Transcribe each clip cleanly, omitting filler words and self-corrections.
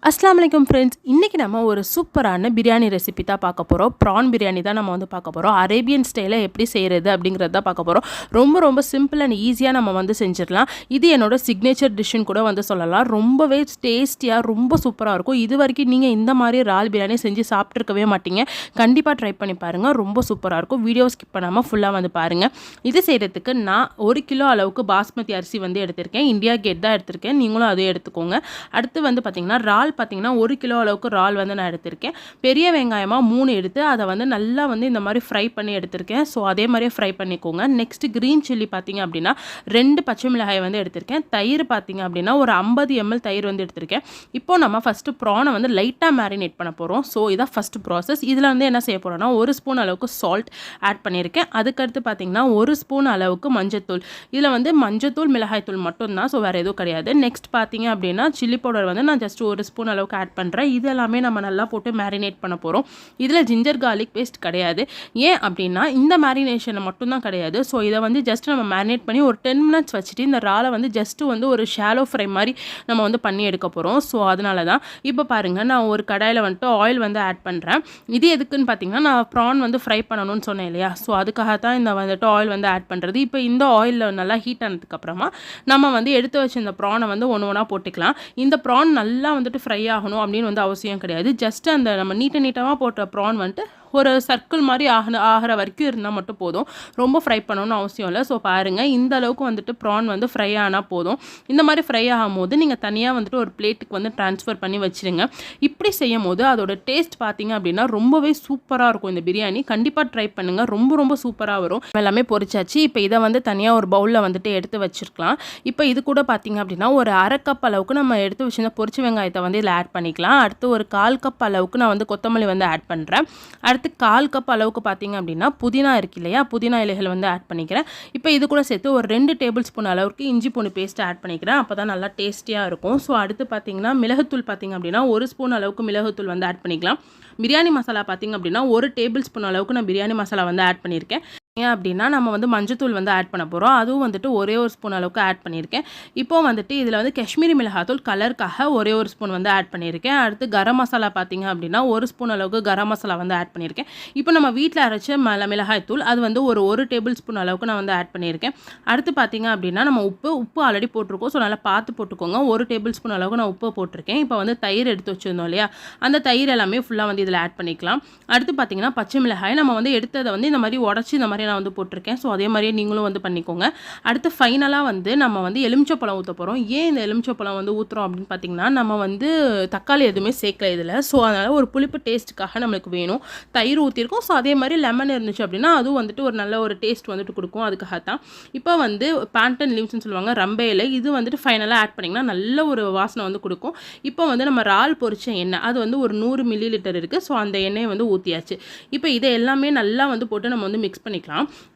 அஸ்ஸலாமு அலைக்கும் ஃப்ரெண்ட்ஸ், இன்றைக்கி நம்ம ஒரு சூப்பரான பிரியாணி ரெசிபி தான் பார்க்க போகிறோம். ப்ரான் பிரியாணி தான் நம்ம வந்து பார்க்க போகிறோம். அரேபியன் ஸ்டைலில் எப்படி செய்கிறது அப்படிங்கிறது தான் பார்க்க போகிறோம். ரொம்ப சிம்பிள் அண்ட் ஈஸியாக நம்ம வந்து செஞ்சிடலாம். இது என்னோடய சிக்னேச்சர் டிஷ்ஷுன்னு கூட வந்து சொல்லலாம். ரொம்பவே டேஸ்டியாக ரொம்ப சூப்பராக இருக்கும். இது வரைக்கும் நீங்கள் இந்த மாதிரி இறால் பிரியாணி செஞ்சு சாப்பிட்ருக்கவே மாட்டீங்க. கண்டிப்பாக ட்ரை பண்ணி பாருங்கள். ரொம்ப சூப்பராக இருக்கும். வீடியோ ஸ்கிப் பண்ணாமல் ஃபுல்லாக வந்து பாருங்கள். இது செய்கிறதுக்கு நான் 1 கிலோ அளவுக்கு பாஸ்மதி அரிசி வந்து எடுத்திருக்கேன். இந்தியா கேட் தான் எடுத்திருக்கேன். நீங்களும் அதே எடுத்துக்கோங்க. அடுத்து வந்து பார்த்திங்கன்னா பார்த்தீங்கன்னா 1 கிலோ அளவுக்கு இறால் வந்து நான் எடுத்திருக்கேன். பெரிய வெங்காயமாக 3 எடுத்து அதை வந்து நல்லா வந்து இந்த மாதிரி ஃப்ரை பண்ணி எடுத்திருக்கேன். ஸோ அதே மாதிரியே ஃப்ரை பண்ணிக்கோங்க. நெக்ஸ்ட் க்ரீன் சில்லி பார்த்தீங்க அப்படின்னா 2 பச்சை மிளகாய் வந்து எடுத்திருக்கேன். தயிர் பார்த்தீங்க அப்படின்னா ஒரு 50 ml தயிர் வந்து எடுத்திருக்கேன். இப்போ நம்ம ஃபஸ்ட்டு ப்ரானை வந்து லைட்டாக மேரினேட் பண்ண போகிறோம். ஸோ இதான் ஃபஸ்ட்டு ப்ராசஸ். இதில் வந்து என்ன செய்ய போகிறோம்னா 1 ஸ்பூன் அளவுக்கு சால்ட் ஆட் பண்ணியிருக்கேன். அதுக்கடுத்து பார்த்தீங்கன்னா 1 ஸ்பூன் அளவுக்கு மஞ்சத்தூள். இதில் வந்து மஞ்சத்தூள் மிளகாய்த்தூள் மட்டும்தான். ஸோ வேறு எதுவும் கிடையாது. நெக்ஸ்ட் பார்த்தீங்க அப்படின்னா சில்லி பவுடர் வந்து நான் ஜஸ்ட் 1 ஸ்பூன் அளவுக்கு ஆட் பண்ணுறேன். இது எல்லாமே நம்ம நல்லா போட்டு மேரினேட் பண்ண போகிறோம். இதில் ஜிஞ்சர் கார்லிக் பேஸ்ட் கிடையாது. ஏன் அப்படின்னா இந்த மேரினேஷனில் மட்டும்தான் கிடையாது. ஸோ இதை வந்து ஜஸ்ட் நம்ம மேரினேட் பண்ணி ஒரு 10 minutes வச்சுட்டு இந்த இறாலை வந்து ஜஸ்ட்டு வந்து ஒரு ஷாலோ ஃப்ரை மாதிரி நம்ம வந்து பண்ணி எடுக்க போகிறோம். ஸோ அதனால தான் இப்போ பாருங்கள், நான் ஒரு கடாயில் வந்துட்டு ஆயில் வந்து ஆட் பண்ணுறேன். இது எதுக்குன்னு பார்த்தீங்கன்னா நான் ப்ரான் வந்து ஃப்ரை பண்ணணும்னு சொன்னேன் இல்லையா? ஸோ அதுக்காக தான் இந்த வந்துட்டு ஆயில் வந்து ஆட் பண்ணுறது. இப்போ இந்த ஆயிலில் நல்லா ஹீட் ஆனதுக்கப்புறமா நம்ம வந்து எடுத்து வச்சு இந்த ப்ரானை வந்து ஒன்று போட்டுக்கலாம். இந்த ப்ரான் நல்லா வந்துட்டு ஃப்ரை ஆகணும் அப்படின்னு வந்து அவசியம் கிடையாது. ஜஸ்ட் அந்த நம்ம நீட்டமாக போட்ட ப்ரான் வந்துட்டு ஒரு சர்க்கிள் மாதிரி ஆகிற வரைக்கும் இருந்தால் மட்டும் போதும். ரொம்ப ஃப்ரை பண்ணணும்னு அவசியம் இல்லை. ஸோ பாருங்கள், இந்த அளவுக்கு வந்துட்டு ப்ரான் வந்து ஃப்ரை ஆனால் போதும். இந்த மாதிரி ஃப்ரை ஆகும் போது நீங்கள் தனியாக வந்துட்டு ஒரு பிளேட்டுக்கு வந்து ட்ரான்ஸ்ஃபர் பண்ணி வச்சுருங்க. இப்படி செய்யும் போது அதோட டேஸ்ட் பார்த்தீங்க அப்படின்னா ரொம்பவே சூப்பராக இருக்கும். இந்த பிரியாணி கண்டிப்பாக ட்ரை பண்ணுங்கள். ரொம்ப சூப்பராக வரும். எல்லாமே பொரிச்சாச்சு. இப்போ இதை வந்து தனியாக ஒரு பவுலில் வந்துட்டு எடுத்து வச்சுருக்கலாம். இப்போ இது கூட பார்த்தீங்க அப்படின்னா ஒரு 1/2 கப் அளவுக்கு நம்ம எடுத்து வச்சுருந்த பொரிச்ச வெங்காயத்தை வந்து இதில் ஆட் பண்ணிக்கலாம். அடுத்து ஒரு 1/4 கப் அளவுக்கு நான் வந்து கொத்தமல்லி வந்து ஆட் பண்ணுறேன். அடுத்து 1/4 கப் அளவுக்கு பார்த்தீங்க அப்படின்னா புதினா இருக்கு இல்லையா? புதினா இலைகள் வந்து ஆட் பண்ணிக்கிறேன். இப்போ இது கூட சேர்த்து ஒரு 2 டேபிள் ஸ்பூன் அளவுக்கு இஞ்சி பூண்டு பேஸ்ட் ஆட் பண்ணிக்கிறேன். அப்போ தான் நல்லா டேஸ்டியாக இருக்கும். ஸோ அடுத்து பார்த்தீங்கன்னா மிளகுத்தூள் பார்த்தீங்க அப்படின்னா 1 ஸ்பூன் அளவுக்கு மிளகுத்தூள் வந்து ஆட் பண்ணிக்கலாம். பிரியாணி மசாலா பார்த்தீங்க அப்படின்னா 1 டேபிள் ஸ்பூன் அளவுக்கு நான் பிரியாணி மசாலா வந்து ஆட் பண்ணியிருக்கேன். ஏன் அப்படின்னா நம்ம வந்து மஞ்சத்தூள் வந்து ஆட் பண்ண போகிறோம். அதுவும் வந்துட்டு ஒரே 1 ஸ்பூன் அளவுக்கு ஆட் பண்ணியிருக்கேன். இப்போ வந்துட்டு இதில் வந்து காஷ்மீரி மிளகாத்தூள் கலருக்காக ஒரே 1 ஸ்பூன் வந்து ஆட் பண்ணியிருக்கேன். அடுத்து கரம் மசாலா பார்த்தீங்க அப்படின்னா 1 ஸ்பூன் அளவுக்கு கரம் மசாலா வந்து ஆட் பண்ணியிருக்கேன். இப்போ நம்ம வீட்டில் அரைச்ச மிளகாய்த்தூள் அது வந்து ஒரு டேபிள் ஸ்பூன் அளவுக்கு நான் வந்து ஆட் பண்ணியிருக்கேன். அடுத்து பார்த்தீங்க அப்படின்னா நம்ம உப்பு ஆல்ரெடி போட்டிருக்கோம். ஸோ நல்லா பார்த்து போட்டுக்கோங்க. 1 டேபிள் ஸ்பூன் அளவுக்கு நான் உப்பு போட்டிருக்கேன். இப்போ வந்து தயிர் எடுத்து வச்சுருந்தோம் இல்லையா? அந்த தயிர் எல்லாமே ஃபுல்லாக வந்து இதில் ஆட் பண்ணிக்கலாம். அடுத்து பார்த்தீங்கன்னா பச்சை மிளகாய் நம்ம வந்து எடுத்ததை வந்து இந்த மாதிரி உடச்சி இந்த மாதிரி நான் வந்து போட்டிருக்கேன். ஸோ அதே மாதிரியே நீங்களும் வந்து பண்ணிக்கோங்க. அடுத்து ஃபைனலாக வந்து நம்ம வந்து எலுமிச்சப்பழம் ஊற்ற போகிறோம். ஏன் இந்த எலுமிச்சப்பழம் வந்து ஊற்றுறோம் அப்படின்னு பார்த்தீங்கன்னா நம்ம வந்து தக்காளி எதுவுமே சேர்க்கல இதில். ஸோ அதனால் ஒரு புளிப்பு டேஸ்ட்டுக்காக நம்மளுக்கு வேணும். தயிர் ஊற்றிருக்கோம். ஸோ அதே மாதிரி லெமன் இருந்துச்சு அப்படின்னா அதுவும் வந்துட்டு ஒரு நல்ல ஒரு டேஸ்ட் வந்துட்டு கொடுக்கும். அதுக்காக தான் இப்போ வந்து பேண்டன் லீவ்ஸ்னு சொல்லுவாங்க, ரம்பை இலை. இது வந்துட்டு ஃபைனலாக ஆட் பண்ணிங்கன்னா நல்ல ஒரு வாசனை வந்து கொடுக்கும். இப்போ வந்து நம்ம இறால் பொரிச்ச எண்ணெய் அது வந்து ஒரு 100 ml இருக்குது. ஸோ அந்த எண்ணெயை வந்து ஊற்றியாச்சு. இப்போ இதை எல்லாமே நல்லா வந்து போட்டு நம்ம வந்து மிக்ஸ் பண்ணிக்கலாம்.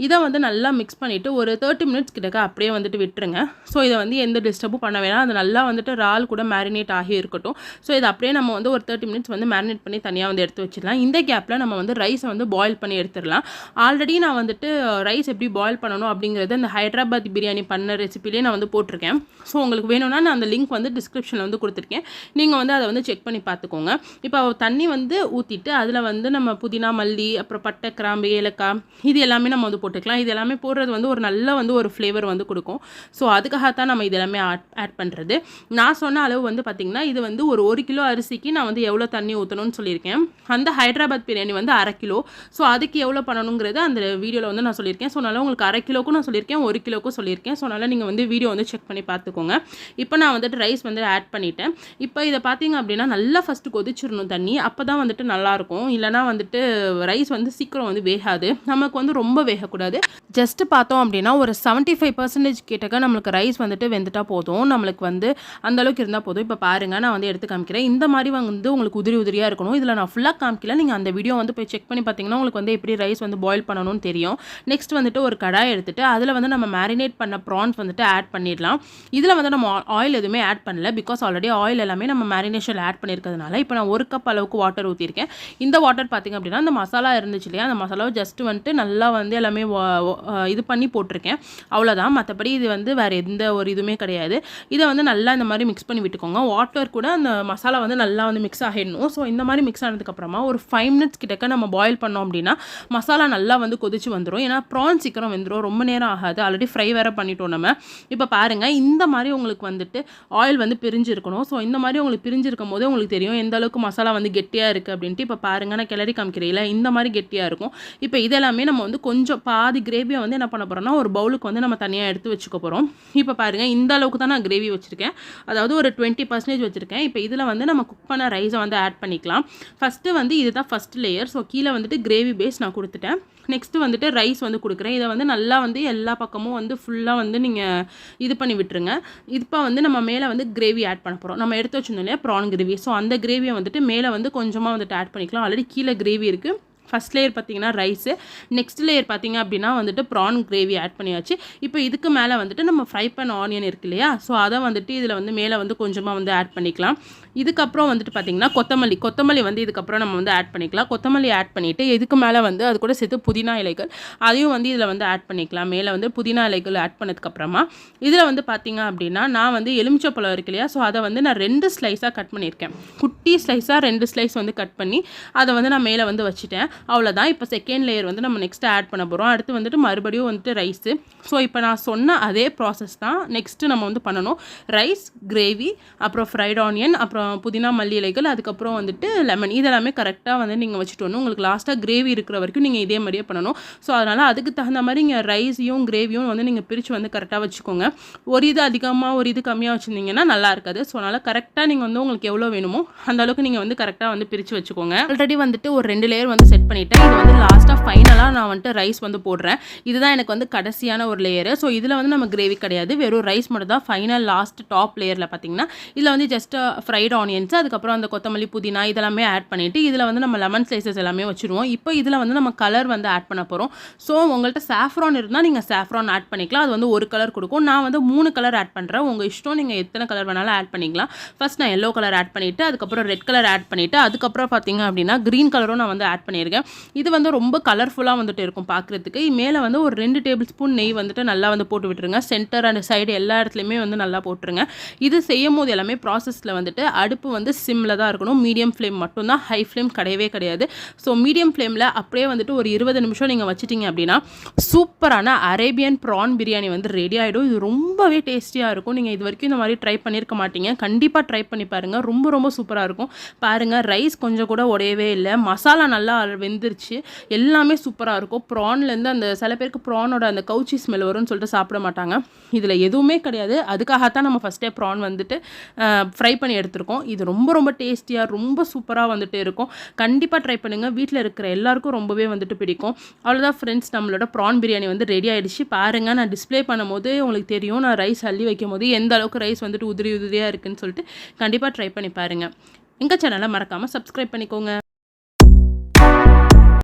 இதை வந்து நல்லா மிக்ஸ் பண்ணிவிட்டு ஒரு 30 minutes கிட்டக்க அப்படியே வந்துட்டு விட்டுருங்க. ஸோ இதை வந்து எந்த டிஸ்டர்பும் பண்ண வேணாம். அது நல்லா வந்துட்டு இறால் கூட மேரினேட் ஆகி இருக்கட்டும். ஸோ இதை அப்படியே நம்ம வந்து ஒரு 30 minutes வந்து மேரினேட் பண்ணி தனியாக வந்து எடுத்து வச்சிடலாம். இந்த கேப்பில் நம்ம வந்து ரைஸை வந்து பாயில் பண்ணி எடுத்துடலாம். ஆல்ரெடி நான் வந்துட்டு ரைஸ் எப்படி பாயில் பண்ணணும் அப்படிங்கிறது அந்த ஹைதராபாத் பிரியாணி பண்ண ரெசிபிலேயே நான் வந்து போட்டிருக்கேன். ஸோ உங்களுக்கு வேணும்னா நான் அந்த லிங்க் வந்து டிஸ்கிரிப்ஷனில் வந்து கொடுத்துருக்கேன். நீங்கள் வந்து அதை வந்து செக் பண்ணி பார்த்துக்கோங்க. இப்போ தண்ணி வந்து ஊற்றிட்டு அதில் வந்து நம்ம புதினா, மல்லி, அப்புறம் பட்டை, கிராம்பு, ஏலக்காய் இது எல்லாமே நம்ம வந்து போட்டுக்கலாம். இது எல்லாமே போடுறது வந்து ஒரு நல்ல வந்து ஒரு ஃப்ளேவர் வந்து கொடுக்கும். ஸோ அதுக்காகத்தான் நம்ம இது எல்லாமே ஆட் பண்ணுறது. நான் சொன்ன அளவு வந்து பார்த்திங்கன்னா இது வந்து ஒரு 1 கிலோ அரிசிக்கு நான் வந்து எவ்வளோ தண்ணி ஊற்றணும்னு சொல்லியிருக்கேன். அந்த ஹைதராபாத் பிரியாணி வந்து 1/2 கிலோ. ஸோ அதுக்கு எவ்வளோ பண்ணணுங்கிறது அந்த வீடியோவில் வந்து நான் சொல்லியிருக்கேன். ஸோ அதனால் உங்களுக்கு 1/2 கிலோக்கும் நான் சொல்லியிருக்கேன், 1 கிலோக்கும் சொல்லியிருக்கேன். ஸோ அதனால் நீங்கள் வந்து வீடியோ வந்து செக் பண்ணி பார்த்துக்கோங்க. இப்போ நான் வந்துட்டு ரைஸ் வந்து ஆட் பண்ணிட்டேன். இப்போ இதை பார்த்தீங்க அப்படின்னா நல்லா ஃபஸ்ட்டு கொதிச்சிடணும் தண்ணி. அப்போ தான் வந்துட்டு நல்லாயிருக்கும். இல்லைனா வந்துட்டு ரைஸ் வந்து சீக்கிரம் வந்து வேகாது. நமக்கு வந்து ரொம்ப வேகக்கூடாது. ஜஸ்ட்டு பார்த்தோம் அப்படின்னா ஒரு 75% கிட்டக்க நம்மளுக்கு ரைஸ் வந்துட்டு வெந்துட்டால் போதும். நம்மளுக்கு வந்து அந்தளவுக்கு இருந்தால் போதும். இப்போ பாருங்கள், நான் வந்து எடுத்து காமிக்கிறேன். இந்த மாதிரி வந்து உங்களுக்கு உதிரியாக இருக்கணும். இதில் நான் ஃபுல்லாக காமிக்கல. நீங்கள் அந்த வீடியோ வந்து போய் செக் பண்ணி பார்த்தீங்கன்னா உங்களுக்கு வந்து எப்படி ரைஸ் வந்து பாயில் பண்ணணும்னு தெரியும். நெக்ஸ்ட் வந்துட்டு ஒரு கடாய் எடுத்துகிட்டு அதில் வந்து நம்ம மேரினேட் பண்ண ப்ரான்ஸ் வந்துட்டு ஆட் பண்ணிடலாம். இதில் வந்து நம்ம ஆயில் எதுவுமே ஆட் பண்ணல. பிகாஸ் ஆல்ரெடி ஆயில் எல்லாமே நம்ம மேரினேஷனில் ஆட் பண்ணியிருக்கிறதுனால இப்போ நான் 1 கப் அளவுக்கு வாட்டர் ஊற்றிருக்கேன். இந்த வாட்டர் பார்த்திங்க அப்படின்னா அந்த மசாலா இருந்துச்சு இல்லையா? அந்த மசாலாவை ஜஸ்ட்டு வந்துட்டு நல்லா வந்து எல்லாமே இது பண்ணி போட்டிருக்கேன், அவ்வளோதான். மற்றபடி இது வந்து வேறு எந்த ஒரு இதுவுமே கிடையாது. இதை வந்து நல்லா இந்த மாதிரி மிக்ஸ் பண்ணி விட்டுக்கோங்க. வாட்டர் கூட அந்த மசாலா வந்து நல்லா வந்து மிக்ஸ் ஆகிடணும். ஸோ இந்த மாதிரி மிக்ஸ் ஆனதுக்கப்புறமா ஒரு 5 மினிட்ஸ் கிட்டக்க நம்ம பாயில் பண்ணோம் அப்படின்னா மசாலா நல்லா வந்து கொதிச்சு வந்துடும். ஏன்னா ப்ரான் சீக்கிரம் வெந்துடும், ரொம்ப நேரம் ஆகாது. ஆல்ரெடி ஃப்ரை வேறு பண்ணிட்டோம் நம்ம. இப்போ பாருங்கள், இந்த மாதிரி உங்களுக்கு வந்துட்டு ஆயில் வந்து பிரிஞ்சிருக்கணும். ஸோ இந்த மாதிரி உங்களுக்கு பிரிஞ்சிருக்கும் போது உங்களுக்கு தெரியும் எந்த அளவுக்கு மசாலா வந்து கெட்டியாக இருக்குது அப்படின்ட்டு. இப்போ பாருங்கள், நான் கிளறி காமிக்கிறீங்களா, இந்த மாதிரி கெட்டியாக இருக்கும். இப்போ இதெல்லாமே நம்ம வந்து கொஞ்சம் பாதி கிரேவியை வந்து என்ன பண்ண போகிறோம்னா ஒரு பவுலுக்கு வந்து நம்ம தனியாக எடுத்து வச்சுக்க போகிறோம். இப்போ பாருங்கள், இந்த அளவுக்கு தான் நான் கிரேவி வச்சுருக்கேன், அதாவது ஒரு 20% வச்சுருக்கேன். இப்போ இதில் வந்து நம்ம குக் பண்ண ரைஸை வந்து ஆட் பண்ணிக்கலாம். ஃபஸ்ட்டு வந்து இதுதான் ஃபஸ்ட் லேயர். ஸோ கீழே வந்துட்டு கிரேவி பேஸ் நான் கொடுத்துட்டேன். நெக்ஸ்ட்டு வந்துட்டு ரைஸ் வந்து கொடுக்குறேன். இதை வந்து நல்லா வந்து எல்லா பக்கமும் வந்து ஃபுல்லாக வந்து நீங்கள் இது பண்ணி விட்டுருங்க. இப்போ வந்து நம்ம மேலே வந்து கிரேவி ஆட் பண்ண போகிறோம். நம்ம எடுத்து வச்சுருந்தோம் இல்லையா ப்ரான் கிரேவி, ஸோ அந்த கிரேவியை வந்துட்டு மேலே வந்து கொஞ்சமாக வந்துட்டு ஆட் பண்ணிக்கலாம். ஆல்ரெடி கீழே கிரேவி இருக்குது. ஃபஸ்ட் லேயர் பார்த்தீங்கன்னா ரைஸு, நெக்ஸ்ட் லேயர் பார்த்தீங்க அப்படின்னா வந்துட்டு ப்ரான் கிரேவி ஆட் பண்ணியாச்சு. இப்போ இதுக்கு மேலே வந்துட்டு நம்ம ஃப்ரை பண்ண ஆனியன் இருக்கு இல்லையா, ஸோ அதை வந்துட்டு இதில் வந்து மேலே வந்து கொஞ்சமாக வந்து ஆட் பண்ணிக்கலாம். இதுக்கப்புறம் வந்துட்டு பார்த்திங்கன்னா கொத்தமல்லி வந்து இதுக்கப்புறம் நம்ம வந்து ஆட் பண்ணிக்கலாம். கொத்தமல்லி ஆட் பண்ணிவிட்டு இதுக்கு மேலே வந்து அது கூட சேர்த்து புதினா இலைகள் அதையும் வந்து இதில் வந்து ஆட் பண்ணிக்கலாம். மேலே வந்து புதினா இலைகள் ஆட் பண்ணதுக்கப்புறமா இதில் வந்து பார்த்திங்க அப்படின்னா நான் வந்து எலுமிச்சப்பழம் இருக்கு இல்லையா, ஸோ அதை வந்து நான் 2 ஸ்லைஸாக கட் பண்ணியிருக்கேன். குட்டி ஸ்லைஸாக 2 ஸ்லைஸ் வந்து கட் பண்ணி அதை வந்து நான் மேலே வந்து வச்சுட்டேன். அவ்வளோதான். இப்போ செகண்ட் லேயர் வந்து நம்ம நெக்ஸ்ட்டு ஆட் பண்ண போகிறோம். அடுத்து வந்துட்டு மறுபடியும் வந்துட்டு ரைஸு. ஸோ இப்போ நான் சொன்ன அதே ப்ராசஸ் தான் நெக்ஸ்ட்டு நம்ம வந்து பண்ணணும். ரைஸ், கிரேவி, அப்புறம் ஃப்ரைட் ஆனியன், அப்புறம் புதினா மல்லி இலைகள், அதுக்கப்புறம் வந்துட்டு லெமன், இதெல்லாமே கரெக்டாக வந்து நீங்கள் வச்சுட்டு வரணும். உங்களுக்கு லாஸ்ட்டாக கிரேவி இருக்கிற வரைக்கும் நீங்கள் இதே மாதிரியே பண்ணணும். ஸோ அதனால் அதுக்கு தகுந்த மாதிரி நீங்கள் ரைஸையும் கிரேவியும் வந்து நீங்கள் பிரித்து வந்து கரெக்டாக வச்சுக்கோங்க. ஒரு இது அதிகமாக ஒரு இது கம்மியாக வச்சுருந்தீங்கன்னா நல்லா இருக்காது. ஸோ அதனால் கரெக்டாக நீங்கள் வந்து உங்களுக்கு எவ்வளோ வேணுமோ அந்த அளவுக்கு நீங்கள் வந்து கரெக்டாக வந்து பிரித்து வச்சுக்கோங்க. ஆல்ரெடி வந்துட்டு ஒரு 2 லேயர் வந்து செட் பண்ணிவிட்டேன். இது வந்து லாஸ்ட்டாக ஃபைனலாக நான் வந்துட்டு ரைஸ் வந்து போடுறேன். இதுதான் எனக்கு வந்து கடைசியான ஒரு லேயரு. ஸோ இதில் வந்து நம்ம கிரேவி கிடையாது, வெறும் ரைஸ் மட்டும் தான் ஃபைனல் லாஸ்ட் டாப் லேயரில் பார்த்தீங்கன்னா. இதில் வந்து ஜஸ்ட் ஃப்ரைட் ஆனியன்ஸ், அதுக்கப்புறம் அந்த கொத்தமல்லி புதினா இதெல்லாமே ஆட் பண்ணிவிட்டு இதில் வந்து நம்ம லெமன் ஸ்லைசஸ் எல்லாமே வச்சுருவோம். இப்போ இதில் வந்து நம்ம கலர் வந்து ஆட் பண்ண போகிறோம். ஸோ உங்கள்கிட்ட சாஃப்ரான் இருந்தால் நீங்கள் சாஃப்ரான் ஆட் பண்ணிக்கலாம். அது வந்து ஒரு கலர் கொடுக்கும். நான் வந்து 3 கலர் ஆட் பண்ணுறேன். உங்கள் இஷ்டம், நீங்கள் எத்தனை கலர் வேணாலும் ஆட் பண்ணிக்கலாம். ஃபர்ஸ்ட் நான் எல்லோ கலர் ஆட் பண்ணிவிட்டு அதுக்கப்புறம் ரெட் கலர் ஆட் பண்ணிவிட்டு அதுக்கப்புறம் பார்த்தீங்க அப்படின்னா க்ரீன் கலரும் நான் வந்து ஆட் பண்ணியிருக்கேன். இது வந்து ரொம்ப கலர்ஃபுல்லாக வந்துட்டு இருக்கும் பார்க்குறதுக்கு. மேலே வந்து ஒரு 2 டேபிள் ஸ்பூன் நெய் வந்துட்டு நல்லா வந்து போட்டு விட்டுருங்க. சென்டர் அண்ட் சைடு எல்லா இடத்துலையுமே வந்து நல்லா போட்டுருங்க. இது செய்யும் போது எல்லாமே ப்ராசஸில் வந்துட்டு அடுப்பு வந்து சிம்மில் தான் இருக்கணும். மீடியம் ஃப்ளேம் மட்டும்தான், ஹை ஃப்ளேம் கிடையவே கிடையாது. ஸோ மீடியம் ஃப்ளேமில் அப்படியே வந்துட்டு ஒரு 20 நிமிஷம் நீங்கள் வச்சிட்டிங்க அப்படின்னா சூப்பரான அரேபியன் ப்ரான் பிரியாணி வந்து ரெடி ஆகிடும். இது ரொம்பவே டேஸ்டியாக இருக்கும். நீங்கள் இது வரைக்கும் இந்த மாதிரி ட்ரை பண்ணியிருக்க மாட்டீங்க, கண்டிப்பாக ட்ரை பண்ணி பாருங்கள். ரொம்ப ரொம்ப சூப்பராக இருக்கும். பாருங்கள், ரைஸ் கொஞ்சம் கூட உடையவே இல்லை, மசாலா நல்லா வெந்துருச்சு, எல்லாமே சூப்பராக இருக்கும். ப்ரான்லேருந்து அந்த சில பேருக்கு ப்ரானோட அந்த கவுச்சி ஸ்மெல் வரும்னு சொல்லிட்டு சாப்பிட மாட்டாங்க. இதில் எதுவுமே கிடையாது. அதுக்காகத்தான் நம்ம ஃபஸ்ட்டே ப்ரான் வந்துட்டு ஃப்ரை பண்ணி எடுத்துருக்கோம். இது ரொம்ப ரொம்ப டேஸ்டியாக ரொம்ப சூப்பராக வந்துட்டு இருக்கும். கண்டிப்பாக ட்ரை பண்ணுங்கள். வீட்டில் இருக்கிற எல்லாருக்கும் ரொம்பவே வந்துட்டு பிடிக்கும். அவ்வளோதான் ஃப்ரெண்ட்ஸ், நம்மளோட ப்ரான் பிரியாணி வந்து ரெடி ஆகிடுச்சு. பாருங்கள், நான் டிஸ்பிளே பண்ணும்போது உங்களுக்கு தெரியும், நான் ரைஸ் அள்ளி வைக்கும் போது எந்த அளவுக்கு ரைஸ் வந்துட்டு உதிரியாக இருக்குதுன்னு சொல்லிட்டு கண்டிப்பாக ட்ரை பண்ணி பாருங்கள். எங்கள் சேனலை மறக்காமல் சப்ஸ்கிரைப் பண்ணிக்கோங்க.